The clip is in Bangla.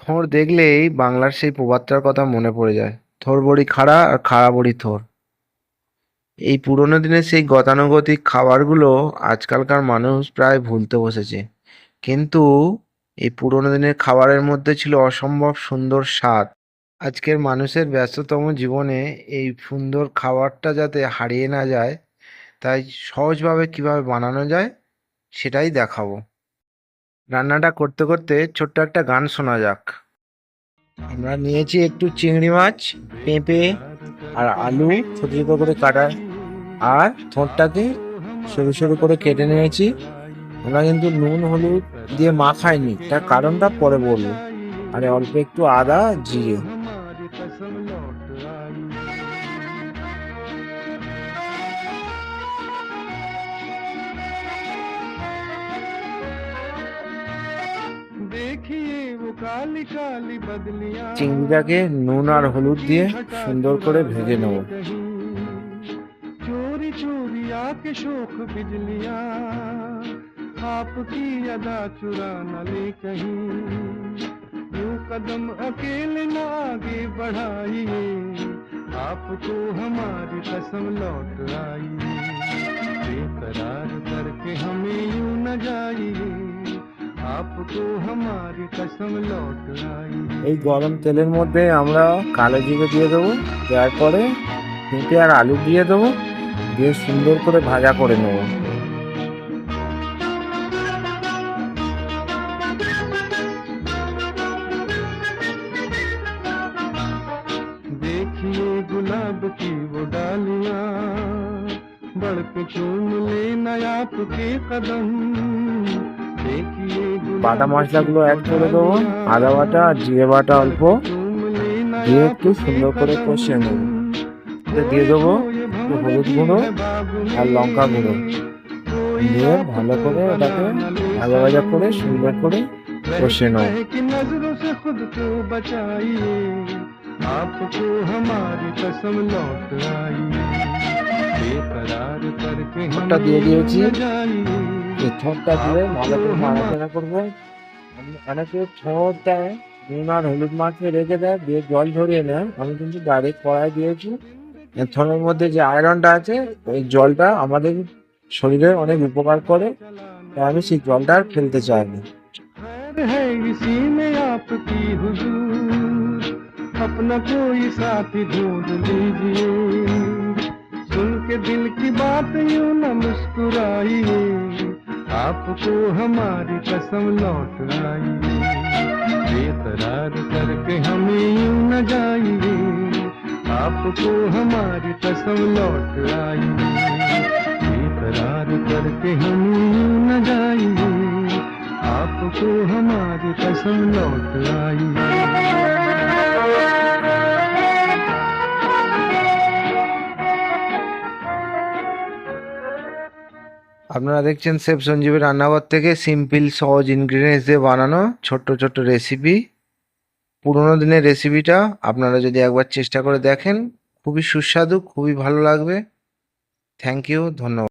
থোড় দেখলেই বাংলার সেই প্রবাদটার কথা মনে পড়ে যায়, থোড় বড়ি খাড়া আর খাড়া বড়ি থোড়। এই পুরোনো দিনের সেই গতানুগতিক খাবারগুলো আজকালকার মানুষ প্রায় ভুলতে বসেছে, কিন্তু এই পুরোনো দিনের খাবারের মধ্যে ছিল অসম্ভব সুন্দর স্বাদ। আজকের মানুষের ব্যস্ততম জীবনে এই সুন্দর খাবারটা যাতে হারিয়ে না যায়, তাই সহজভাবে কিভাবে বানানো যায় সেটাই দেখাবো। রান্নাটা করতে করতে ছোট্ট একটা গান শোনা যাক। আমরা নিয়েছি একটু চিংড়ি মাছ, পেঁপে আর আলু ছোট ছোট করে কাটা, আর থোড়টাকে সরু সরু করে কেটে নিয়েছি। আমরা কিন্তু নুন হলুদ দিয়ে মাখাইনি, তার কারণটা পরে বলবো। আর অল্প একটু আদা জিরে। চিংড়িটাকে নুন আর হলুদ দিয়ে সুন্দর করে ভেজে নেব। चोरी चोरी आके शोक बिजलियां आपकी अदा चुरा न ले कहीं यूं कदम अकेले न आगे बढ़ाइए आपको हमारी कसम लौट आई बेकरार करके हमें यूं न जाइए आपको हमारी कसम लौट आई। এই গরম তেলের মধ্যে আমরা কালো জিরে দিয়ে দেবো, দেওয়ার পরে পেঁপে আর আলু দিয়ে দেবো, দিয়ে সুন্দর করে ভাজা করে নেব। देखिए गुलाब की वो डालियां बढ़ के चूम लेना आपके कदम देखिए বাটা মশলাগুলো অ্যাড করে দেবো, আদা বাটা আর জিরে বাটা অল্প দিয়ে একটু সুন্দর করে কষিয়ে নেব। দিয়ে দেবো একটু হলুদ গুঁড়ো আর লঙ্কা গুঁড়ো, দিয়ে ভালো করে ওটাকে ভাজা ভাজা করে সুন্দর করে কষিয়ে নেব। की नजरों से खुद को बचाइए आपको हमारी कसम लौट आई बेकरार करके থোড়টা দিয়ে দিয়েছি, जाइए এই থোড়টা দিয়ে ভালো করে নাড়াচাড়া করবো। অনেকে থোড়টা নুন আর হলুদ মাখিয়ে রেখে দেয়, দিয়ে জল ঝরিয়ে নেয়। আমি কিন্তু ডাইরেক্ট কড়াই দিয়েছি। এই থোড়ের মধ্যে যে আয়রনটা আছে, ওই জলটা আমাদের শরীরে অনেক উপকার করে, তাই আমি সেই জলটা আর ফেলতে চাই না। खैर है इसी में आपकी हुजूर अपना कोई साथी ढूंढ लीजिए सुन के दिल की बात यूं न मुस्कुराइए आपको हमारी कसम लौट आई बेकरार करके हमें यूं न जाइए आपको हमारी कसम लौट आई बेकरार करके हमें यूं न जाइए आपको हमारी कसम लौट आई। আপনারা দেখছেন শেফ সঞ্জীবের রান্নাঘর থেকে সিম্পল সহজ ইনগ্রিডিয়েন্টস দিয়ে বানানো ছোট্ট ছোট্ট রেসিপি। পুরোনো দিনের রেসিপিটা আপনারা যদি একবার চেষ্টা করে দেখেন, খুবই সুস্বাদু, খুবই ভালো লাগবে। থ্যাংক ইউ, ধন্যবাদ।